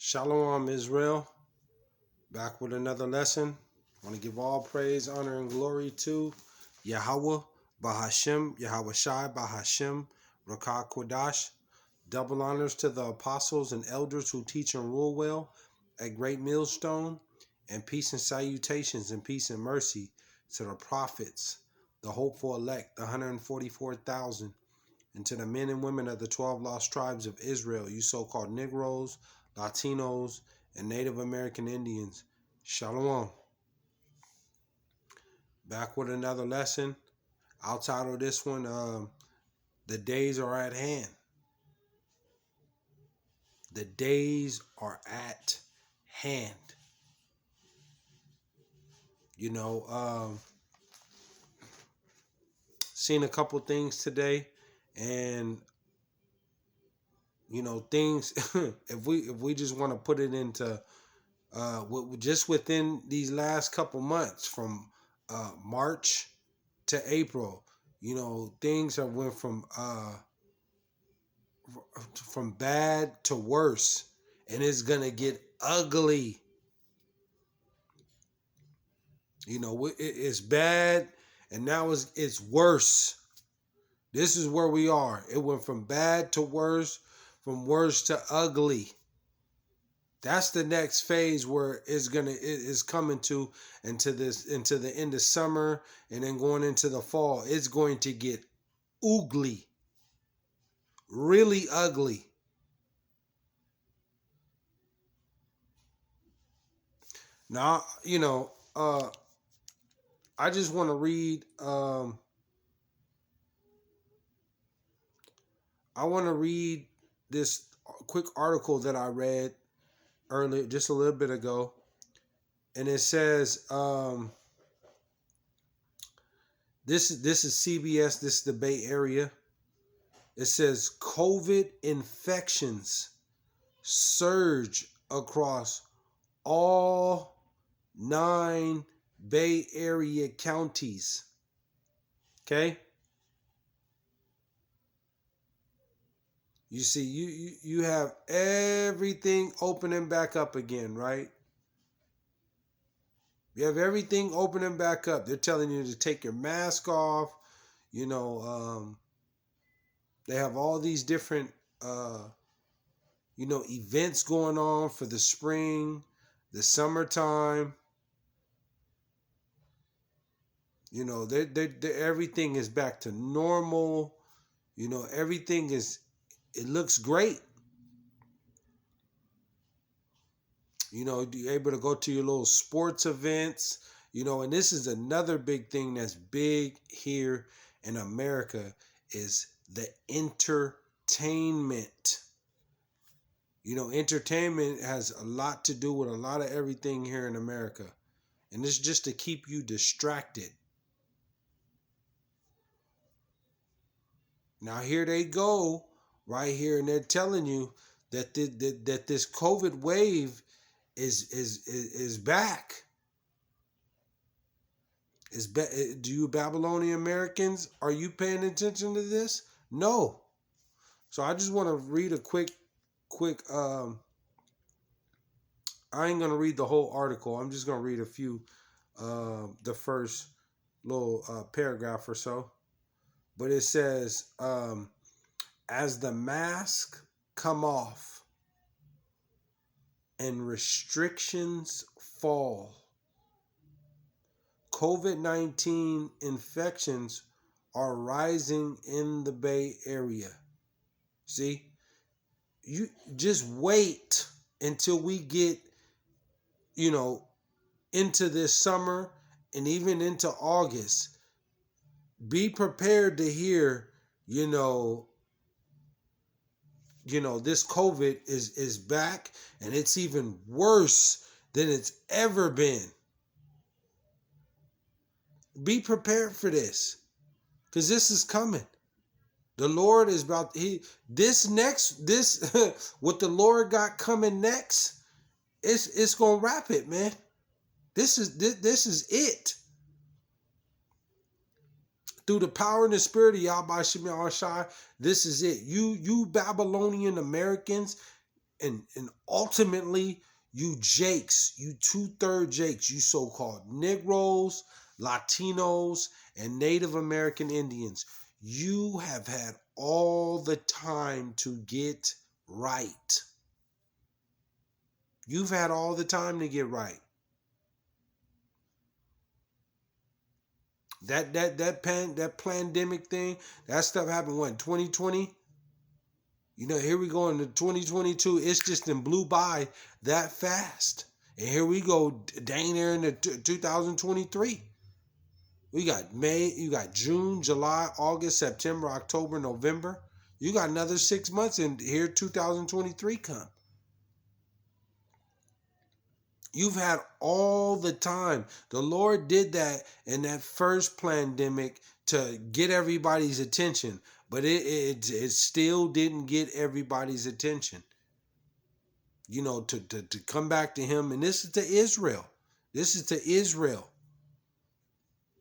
Shalom, Israel. Back with another lesson. I want to give all praise, honor, and glory to Yahawah, BAHASHAM, YAHAWAHSHI, BAHASHAM, Rakah Kodash. Double honors to the apostles and elders who teach and rule well at Great Millstone. And peace and salutations and peace and mercy to the prophets, the hopeful elect, the 144,000, and to the men and women of the 12 lost tribes of Israel, you so-called Negroes, Latinos, and Native American Indians. Shalom. Back with another lesson. I'll title this one, The Days Are at Hand. The days are at hand. You know, seen a couple things today, and you know, things if we just want to put it into just within these last couple months, from March to April, you know, things have went from bad to worse, and it's gonna get ugly. You know, it's bad, and now it's worse. This is where we are. It went from bad to worse, from worse to ugly. That's the next phase where it is coming to into the end of summer, and then going into the fall. It's going to get ugly, really ugly. Now, you know, I just want to read. I want to read this quick article that I read earlier, just a little bit ago, and it says, this is CBS. This is the Bay Area. It says COVID infections surge across all 9 Bay Area counties. Okay. You see, you have everything opening back up again, right? You have everything opening back up. They're telling you to take your mask off. You know, they have all these different, you know, events going on for the spring, the summertime. You know, everything is back to normal. You know, everything it looks great. You know, you're able to go to your little sports events, you know, and this is another big thing that's big here in America is the entertainment. You know, entertainment has a lot to do with a lot of everything here in America. And it's just to keep you distracted. Now here they go, right here, and they're telling you that that this COVID wave is back. Do you Babylonian Americans, are you paying attention to this? No. So I just want to read a quick I ain't going to read the whole article. I'm just going to read a few the first little paragraph or so. But it says, as the mask come off and restrictions fall, COVID-19 infections are rising in the Bay Area. See, you just wait until we get, you know, into this summer and even into August. Be prepared to hear, you know, this COVID is back, and it's even worse than it's ever been. Be prepared for this, because this is coming. The Lord is about what the Lord got coming next. It's gonna wrap it, man. This is it. Through the power and the spirit of YAHAWAHSHI, this is it. You Babylonian Americans, and ultimately, you Jakes, you 2/3 Jakes, you so-called Negroes, Latinos, and Native American Indians, you have had all the time to get right. You've had all the time to get right. That pandemic thing, that stuff happened when 2020. Here we go into 2022. It's just in blew by that fast, and here we go dang near into 2023. We got May, you got June, July, August, September, October, November. You got another 6 months, and here 2023 come. You've had all the time. The Lord did that in that first pandemic to get everybody's attention, but it still didn't get everybody's attention. To come back to Him, and this is to Israel. This is to Israel.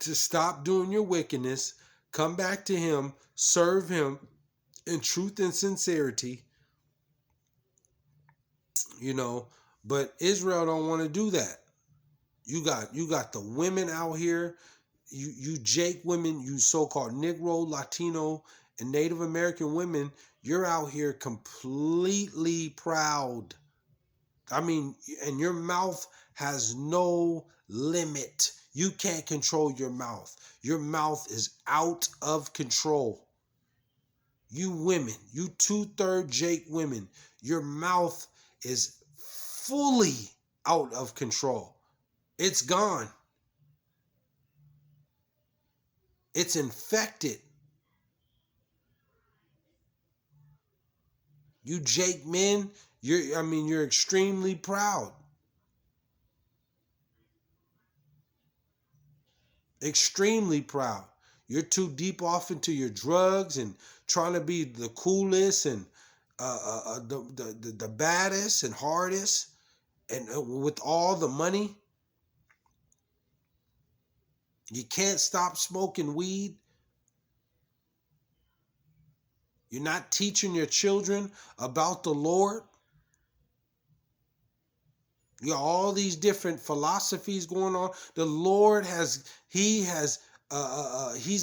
To stop doing your wickedness, come back to Him, serve Him in truth and sincerity. But Israel don't want to do that. You got the women out here, you Jake women, you so-called Negro, Latino, and Native American women, you're out here completely proud. I mean, and your mouth has no limit. You can't control your mouth. Your mouth is out of control. You women, you 2/3 Jake women, your mouth is fully out of control. It's gone. It's infected. You Jake men, you're extremely proud. Extremely proud. You're too deep off into your drugs and trying to be the coolest and the baddest and hardest, and with all the money. You can't stop smoking weed. You're not teaching your children about the Lord. You got all these different philosophies going on. The Lord He's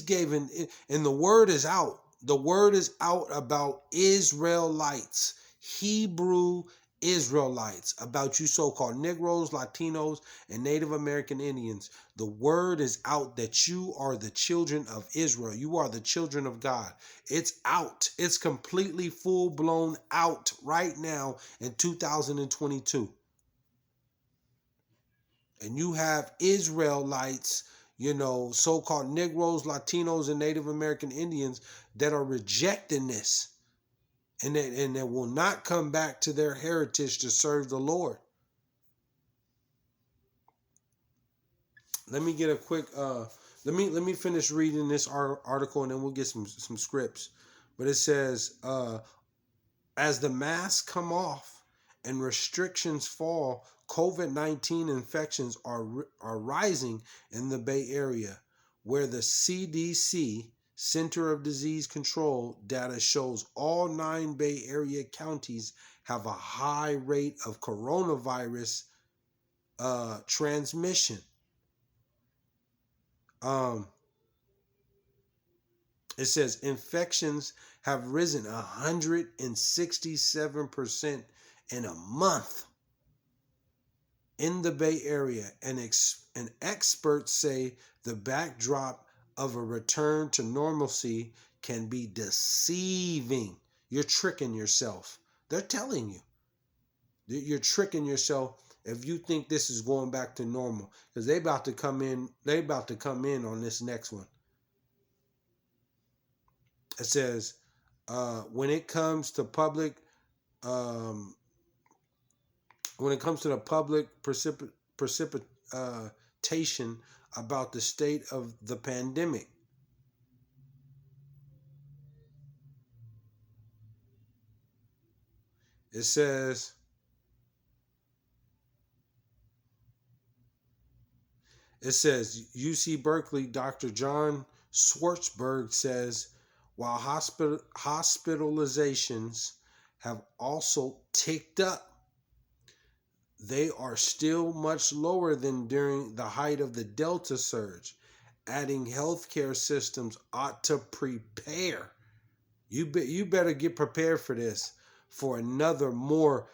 given, and the word is out. The word is out about Israelites, Hebrew Israelites, about you so-called Negroes, Latinos, and Native American Indians. The word is out that you are the children of Israel. You are the children of God. It's out. It's completely full-blown out right now in 2022. And you have Israelites, so-called Negroes, Latinos, and Native American Indians that are rejecting this. And that will not come back to their heritage to serve the Lord. Let me get a quick, let me finish reading this article, and then we'll get some scripts. But it says, as the masks come off and restrictions fall, COVID-19 infections are rising in the Bay Area, where the CDC, Center of Disease Control, data shows all 9 Bay Area counties have a high rate of coronavirus transmission. It says infections have risen 167% in a month in the Bay Area, and experts say the backdrop of a return to normalcy can be deceiving. You're tricking yourself. They're telling you. You're tricking yourself if you think this is going back to normal, because they about to come in on this next one. It says, when it comes to public precipitation about the state of the pandemic. It says, UC Berkeley, Dr. John Schwartzberg says, while hospitalizations have also ticked up. They are still much lower than during the height of the Delta surge. Adding healthcare systems ought to prepare. You better get prepared for this, for another more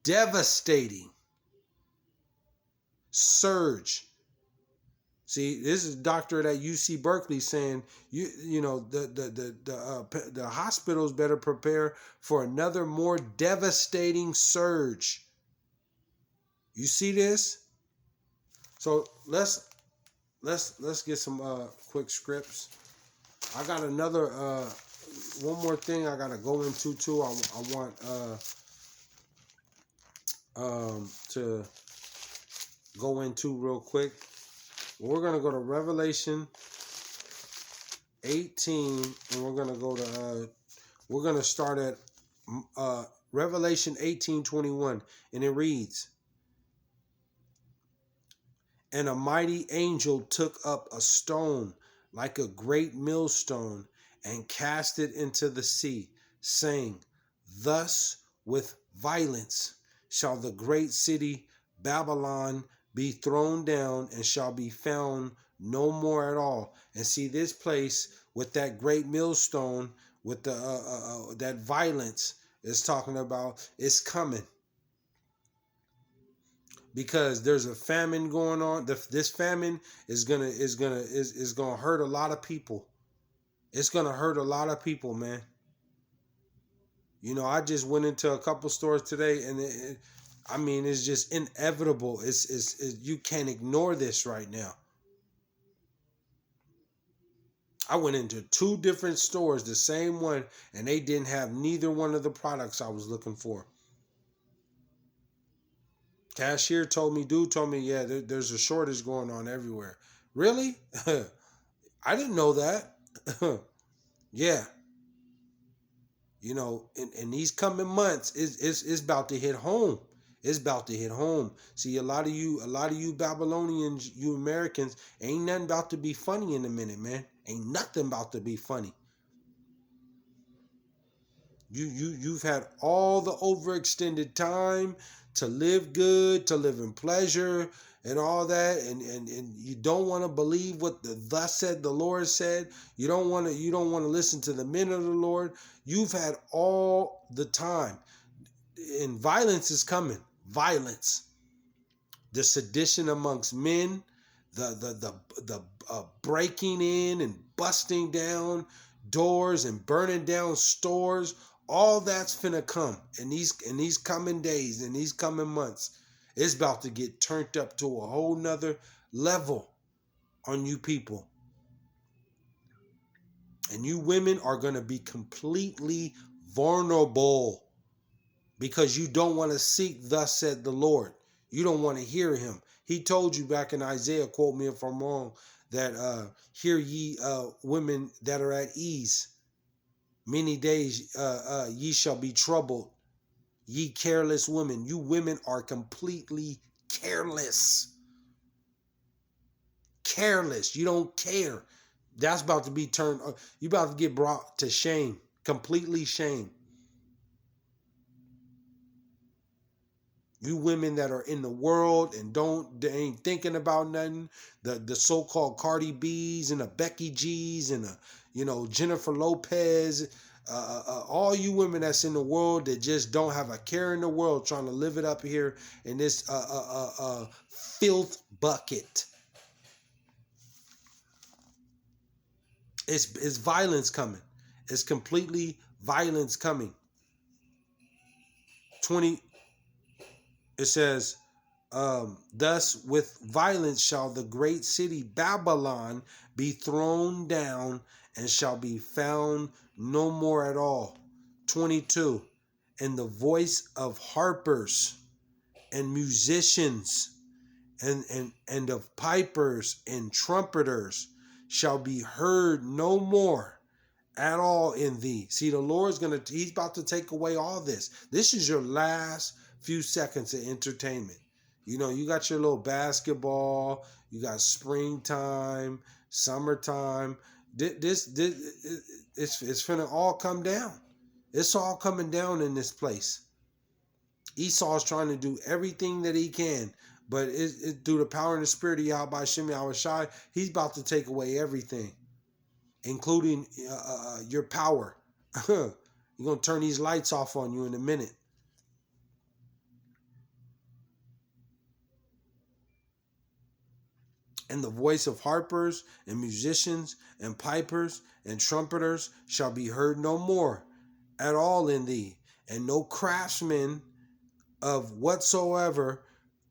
devastating surge. See, this is a doctor at UC Berkeley saying the hospitals better prepare for another more devastating surge. You see this? So let's get some quick scripts. I got another one more thing I gotta go into too. I want to go into real quick. We're gonna go to Revelation 18, and we're gonna start at Revelation 18:21, and it reads, "And a mighty angel took up a stone like a great millstone and cast it into the sea, saying, Thus with violence shall the great city Babylon be thrown down, and shall be found no more at all." And see, this place with that great millstone, with the that violence is talking about, is coming. Because there's a famine going on. This famine is gonna hurt a lot of people. It's gonna hurt a lot of people, man. You know, I just went into a couple stores today, and it's just inevitable. You can't ignore this right now. I went into 2 different stores, the same one, and they didn't have neither one of the products I was looking for. Cashier told me, yeah, there's a shortage going on everywhere. Really? I didn't know that. Yeah. You know, in these coming months, it's about to hit home. It's about to hit home. See, a lot of you Babylonians, you Americans, ain't nothing about to be funny in a minute, man. Ain't nothing about to be funny. You've had all the overextended time to live good, to live in pleasure and all that, and you don't want to believe what the thus said the Lord said. You don't want to listen to the men of the Lord. You've had all the time. And violence is coming. Violence. The sedition amongst men, the breaking in and busting down doors and burning down stores. All that's finna come in these coming days, in these coming months. It's about to get turned up to a whole nother level on you people. And you women are going to be completely vulnerable because you don't want to seek thus said the Lord. You don't want to hear him. He told you back in Isaiah, quote me if I'm wrong, that hear ye women that are at ease. Many days ye shall be troubled. Ye careless women. You women are completely careless. Careless. You don't care. That's about to be turned. You about to get brought to shame. Completely shame. You women that are in the world and they ain't thinking about nothing. The so-called Cardi B's and the Becky G's and the Jennifer Lopez. All you women that's in the world that just don't have a care in the world, trying to live it up here in this filth bucket. It's violence coming. It's completely violence coming. 20. It says, thus with violence shall the great city Babylon be thrown down, and shall be found no more at all. 22. And the voice of harpers and musicians and of pipers and trumpeters shall be heard no more at all in thee. See, the Lord's he's about to take away all this. This is your last few seconds of entertainment. You know, you got your little basketball, you got springtime, summertime. It's finna all come down. It's all coming down in this place. Esau's trying to do everything that he can, but through the power and the spirit of YAHAWAHSHI, YAHAWAHSHI, he's about to take away everything, including your power. You're going to turn these lights off on you in a minute. And the voice of harpers and musicians and pipers and trumpeters shall be heard no more at all in thee, and no craftsman of whatsoever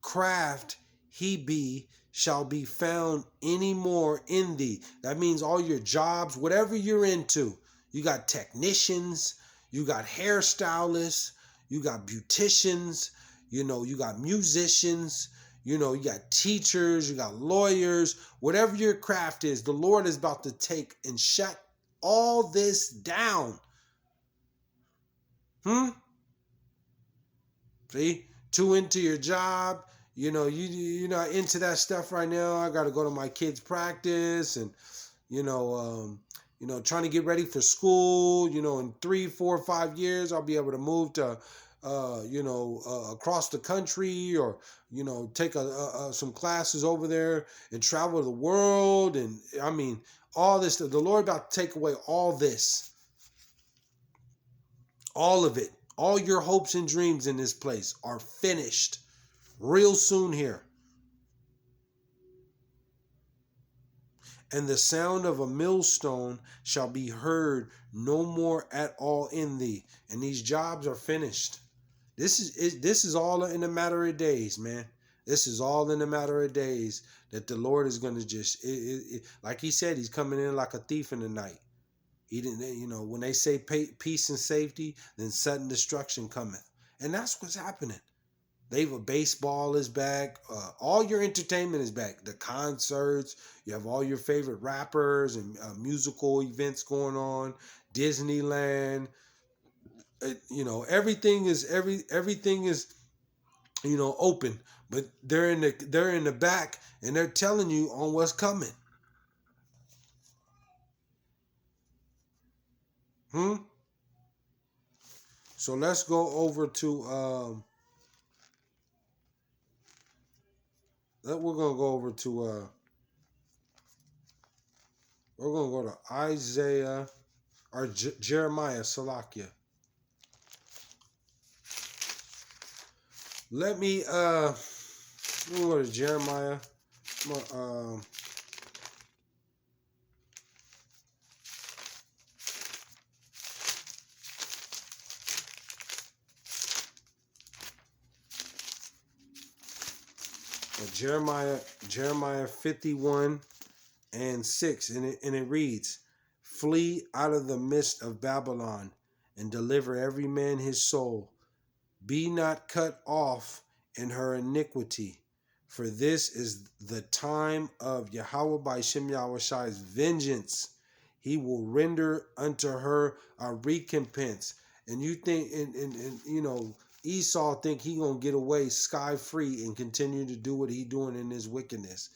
craft he be shall be found any more in thee. That means all your jobs, whatever you're into, you got technicians, you got hairstylists, you got beauticians, you got musicians, you got teachers, you got lawyers, whatever your craft is, the Lord is about to take and shut all this down. See, too into your job, you're not into that stuff right now. I got to go to my kids' practice, and trying to get ready for school. In 3, 4, 5 years, I'll be able to move to, across the country, or take some classes over there and travel the world. And I mean, all this. The Lord about to take away all this, all of it. All your hopes and dreams in this place are finished real soon here. And the sound of a millstone shall be heard no more at all in thee. And these jobs are finished. This is all in a matter of days, man. This is all in a matter of days that the Lord is going to just, like he said, he's coming in like a thief in the night. He didn't, when they say peace and safety, then sudden destruction cometh. And that's what's happening. Baseball is back. All your entertainment is back. The concerts. You have all your favorite rappers and musical events going on. Disneyland. Everything is open. But they're in the back, and they're telling you on what's coming. So let's go over to we're gonna go over to we're gonna go to Isaiah or Jeremiah, Salakia. Let me we'll go to Jeremiah. Jeremiah 51:6, and it reads, "Flee out of the midst of Babylon, and deliver every man his soul. Be not cut off in her iniquity, for this is the time of YAHAWAHSHI YAHAWAHSHI's vengeance. He will render unto her a recompense." And you think, and Esau think he gonna get away sky free and continue to do what he doing in his wickedness.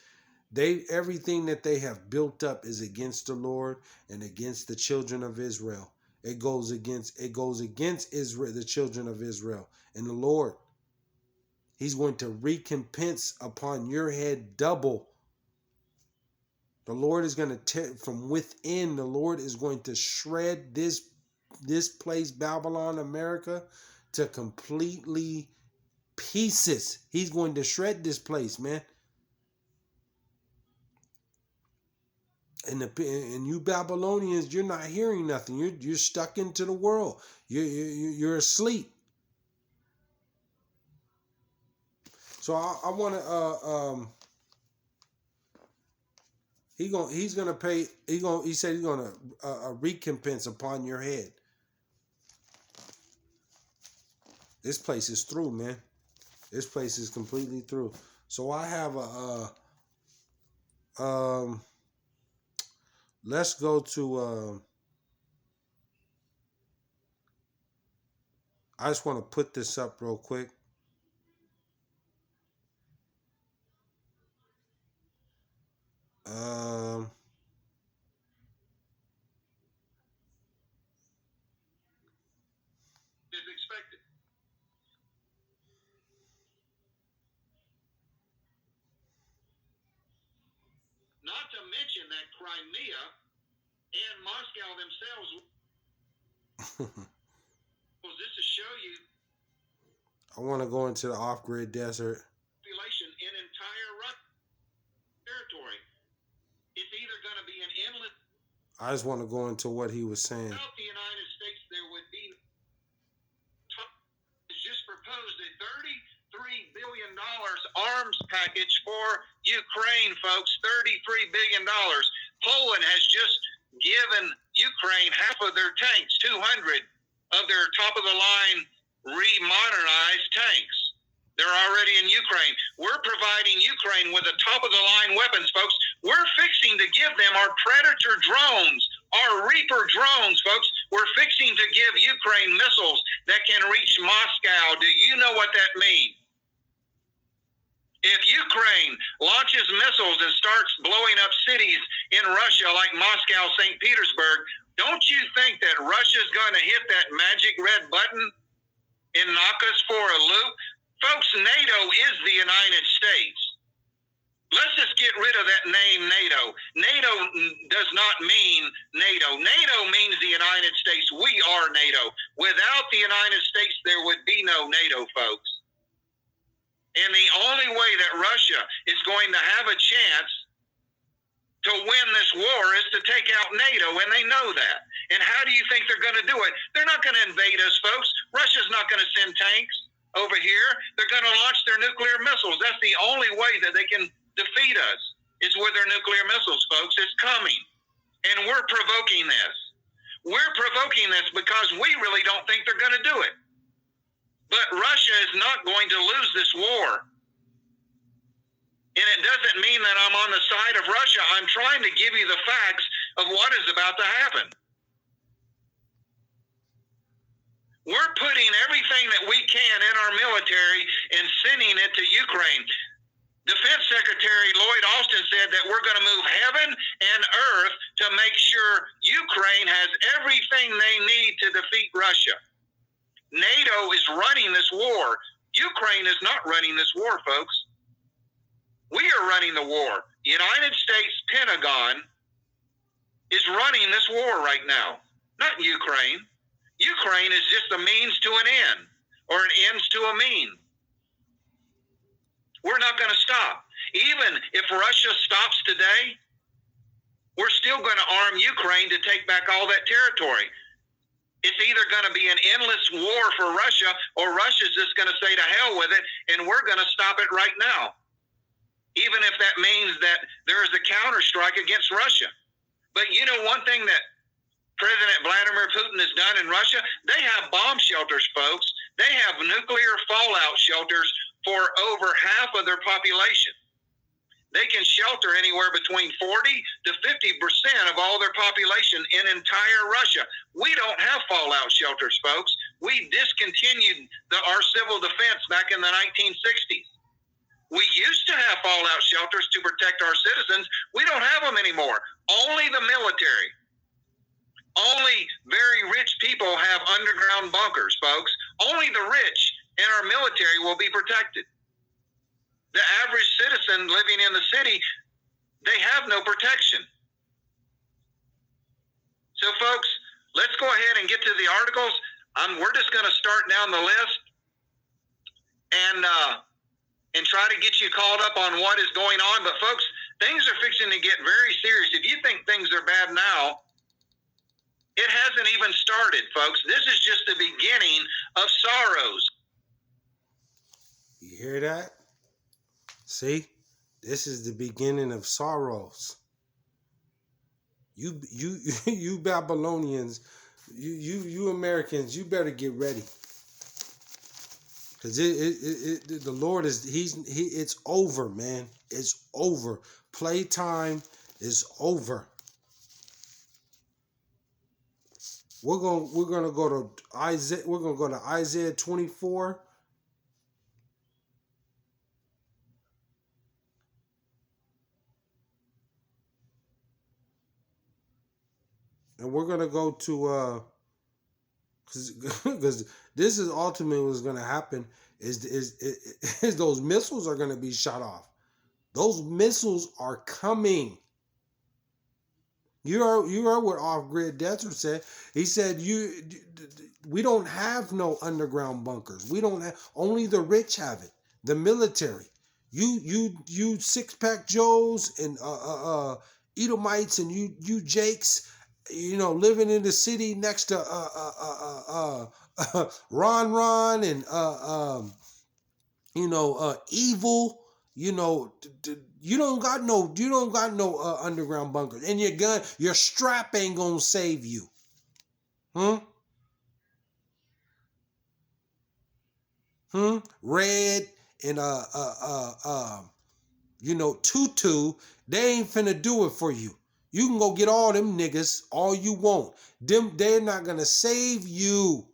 Everything that they have built up is against the Lord and against the children of Israel. It goes against Israel, the children of Israel. And the Lord, he's going to recompense upon your head double. The Lord is going to from within, the Lord is going to shred this place, Babylon, America, to completely pieces. He's going to shred this place, man. And you Babylonians, you're not hearing nothing. You're stuck into the world. You're asleep. So I want to he said he's gonna a recompense upon your head. This place is through, man. This place is completely through. So I have let's go to I just want to put this up real quick. mention that Crimea and Moscow themselves. Well, this to show you. I want to go into the off-grid desert. Population in entire Russian territory. It's either going to be an endless. I just want to go into what he was saying. Without the United States, there would be. It's just proposed a $33 billion arms package for Ukraine, folks. $33 billion. Poland has just given Ukraine half of their tanks, 200 of their top-of-the-line remodernized tanks. They're already in Ukraine. We're providing Ukraine with the top-of-the-line weapons, folks. We're fixing to give them our Predator drones, our Reaper drones, folks. We're fixing to give Ukraine missiles that can reach Moscow. Do you know what that means? If Ukraine launches missiles and starts blowing up cities in Russia like Moscow, St. Petersburg, don't you think that Russia's going to hit that magic red button and knock us for a loop? Folks, NATO is the United States. Let's just get rid of that name NATO. NATO does not mean NATO. NATO means the United States. We are NATO. Without the United States, there would be no NATO, folks. And the only way that Russia is going to have a chance to win this war is to take out NATO, and they know that. And how do you think they're going to do it? They're not going to invade us, folks. Russia's not going to send tanks over here. They're going to launch their nuclear missiles. That's the only way that they can defeat us, is with their nuclear missiles, folks. It's coming. And we're provoking this. We're provoking this because we really don't think they're going to do it. But Russia is not going to lose this war. And it doesn't mean that I'm on the side of Russia. I'm trying to give you the facts of what is about to happen. We're putting everything that we can in our military and sending it to Ukraine. Defense Secretary Lloyd Austin said that we're going to move heaven and earth to make sure Ukraine has everything they need to defeat Russia. NATO is running this war. Ukraine is not running this war, folks. We are running the war. The United States Pentagon is running this war right now, not Ukraine. Ukraine is just a means to an end, or an ends to a mean. We're not going to stop. Even if Russia stops today, we're still going to arm Ukraine to take back all that territory. It's either going to be an endless war for Russia, or Russia's just going to say to hell with it, and we're going to stop it right now. Even if that means that there is a counterstrike against Russia. But you know one thing that President Vladimir Putin has done in Russia? They have bomb shelters, folks. They have nuclear fallout shelters for over half of their population. They can shelter anywhere between 40 to 50% of all their population in entire Russia. We don't have fallout shelters, folks. We discontinued our civil defense back in the 1960s. We used to have fallout shelters to protect our citizens. We don't have them anymore. Only the military. Only very rich people have underground bunkers, folks. Only the rich in our military will be protected. The average citizen living in the city, they have no protection. So, folks, let's go ahead and get to the articles. We're just going to start down the list and try to get you caught up on what is going on. But, folks, things are fixing to get very serious. If you think things are bad now, it hasn't even started, folks. This is just the beginning of sorrows. You hear that? See? This is the beginning of sorrows. You Babylonians, you Americans, you better get ready. Because the Lord it's over, man. It's over. Playtime is over. We're gonna go to Isaiah. We're gonna go to Isaiah 24. And we're gonna go to because this is ultimately what's gonna happen is those missiles are gonna be shot off. Those missiles are coming. You heard what Off-Grid Desert said. He said we don't have no underground bunkers. We don't have, only the rich have it. The military. You six-pack Joes and Edomites and you Jakes, living in the city next to Ron and evil. You don't got no underground bunkers, and your strap ain't gonna save you. Red and Tutu, they ain't finna do it for you. You can go get all them niggas all you want. They're not gonna save you.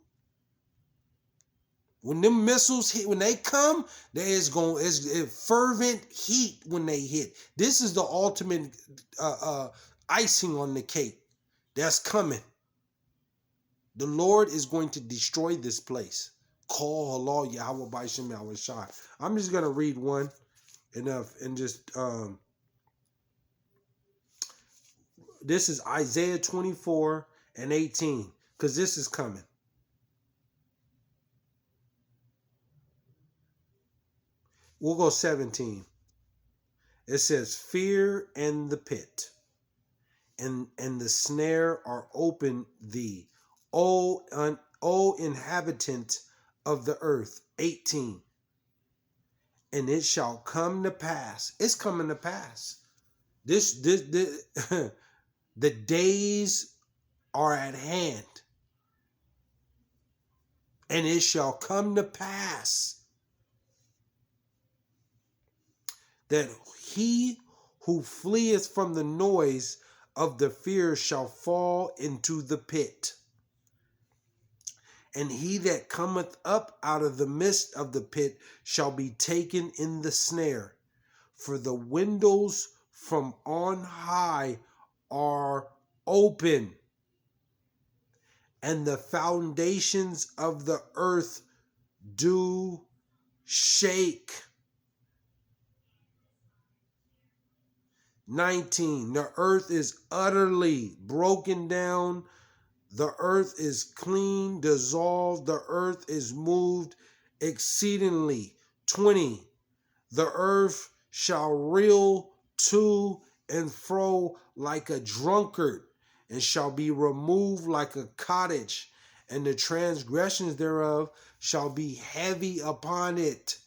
When them missiles hit, when they come, it's fervent heat when they hit. This is the ultimate icing on the cake that's coming. The Lord is going to destroy this place. Call Allah Yahweh BAHASHAM YAHAWAHSHI. I'm just gonna read one and just this is Isaiah 24:18, because this is coming. We'll go 17. It says, fear and the pit and the snare are open thee, O inhabitant of the earth. 18. And it shall come to pass. It's coming to pass. This the days are at hand. And it shall come to pass that he who fleeth from the noise of the fear shall fall into the pit. And he that cometh up out of the midst of the pit shall be taken in the snare. For the windows from on high are open, and the foundations of the earth do shake. 19. The earth is utterly broken down. The earth is clean, dissolved. The earth is moved exceedingly. 20. The earth shall reel to and fro like a drunkard, and shall be removed like a cottage, and the transgressions thereof shall be heavy upon it,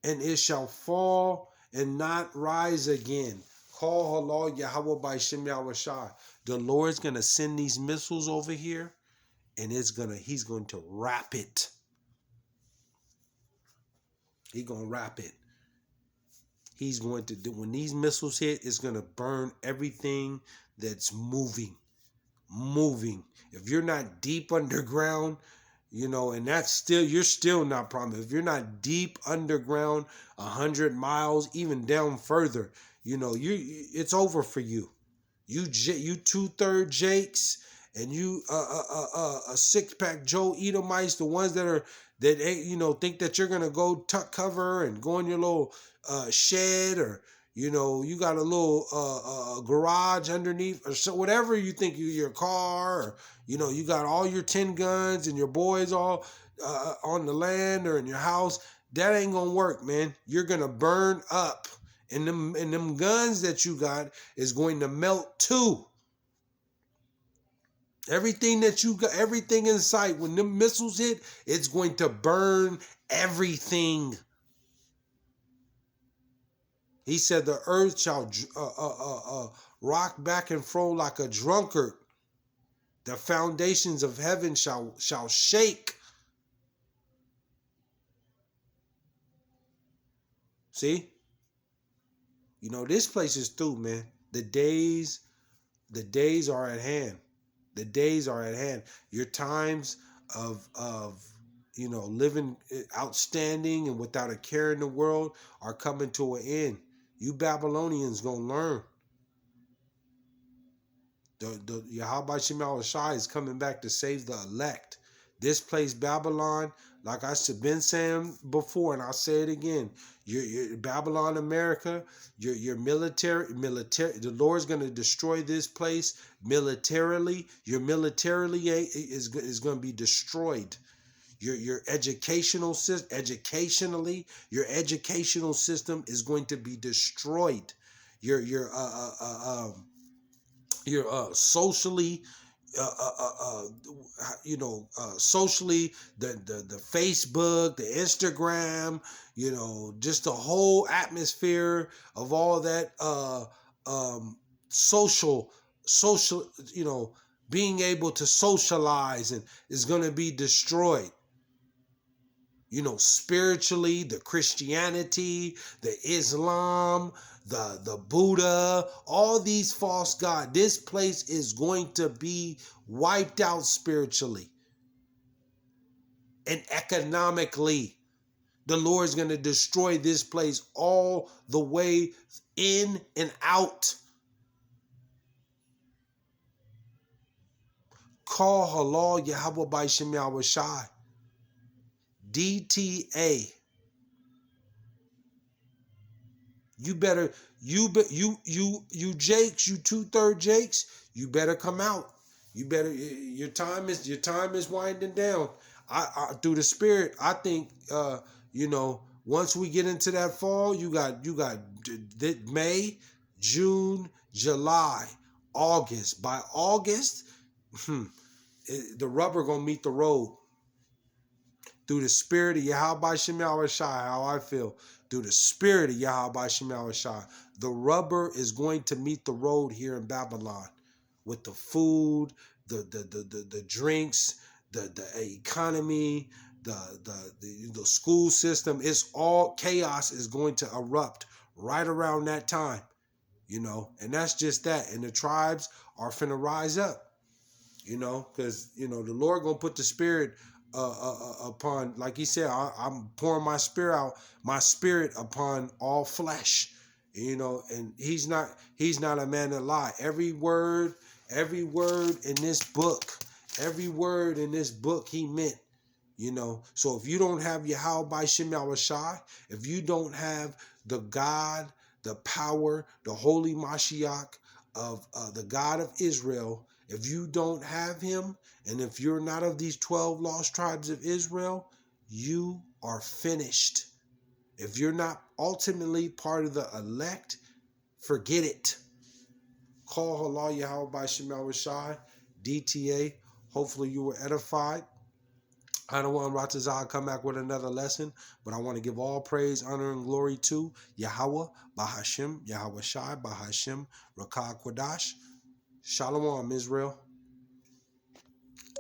and it shall fall and not rise again. Call Allah Yahweh BAHASHAM YAHAWAHSHI. The Lord's gonna send these missiles over here, and he's going to wrap it. He's gonna wrap it. He's going to do, when these missiles hit, it's gonna burn everything that's moving. If you're not deep underground, and that's still, you're still not promised. If you're not deep underground, 100 miles, even down further, it's over for you. You 2/3 Jakes and you a 6-pack Joe Edomites, the ones that think that you're gonna go tuck cover and go in your little shed, or you got a little garage underneath, or so, whatever you think, your car, or you got all your 10 guns and your boys all on the land or in your house. That ain't gonna work, man. You're gonna burn up. And them guns that you got is going to melt too. Everything that you got, everything in sight, when them missiles hit, it's going to burn everything. He said the earth shall rock back and fro like a drunkard. The foundations of heaven shall shake. See? This place is through, man. The days are at hand. The days are at hand. Your times of living outstanding and without a care in the world are coming to an end. You Babylonians gonna learn. The Yahweh BAHASHAM YAHAWAHSHI is coming back to save the elect. This place, Babylon, Like I said, been saying before, and I'll say it again. Your Babylon, America, your military. The Lord's going to destroy this place militarily. Your militarily is going to be destroyed. Your educational system, your educational system is going to be destroyed. Your socially, socially, the Facebook, the Instagram, just the whole atmosphere of all that social, being able to socialize and is going to be destroyed. Spiritually, the Christianity, the Islam, the Buddha, all these false gods. This place is going to be wiped out spiritually and economically. The Lord's going to destroy this place all the way in and out. Call halal Yahawah BAHASHAM YAHAWAHSHI. DTA. You better, you Jakes, you 2/3 Jakes, you better come out. You better, your time is winding down. I through the Spirit, I think once we get into that fall, you got May, June, July, August. By August, the rubber gonna meet the road. Through the Spirit of Yahawah BAHASHAM YAHAWAHSHI, how I feel. Through the Spirit of Yahawah BAHASHAM YAHAWAHSHI, the rubber is going to meet the road here in Babylon, with the food, the drinks, the economy, the school system. It's all chaos is going to erupt right around that time, and that's just that. And the tribes are finna rise up, because the Lord gonna put the Spirit upon, like He said, I'm pouring my spirit upon all flesh, and He's not a man that lie. Every word in this book, He meant. So if you don't have Yahawah BAHASHAM YAHAWAHSHI, if you don't have the God, the power, the holy Mashiach of the God of Israel, if you don't have Him, and if you're not of these 12 lost tribes of Israel, you are finished. If you're not ultimately part of the elect, forget it. Call halal Yahawah BAHASHAM YAHAWAHSHI, DTA. Hopefully you were edified. I don't want Ratazah to come back with another lesson, but I want to give all praise, honor, and glory to Yahawah BAHASHAM YAHAWAHSHI BAHASHAM Rakah Quadash. Shalom, Israel.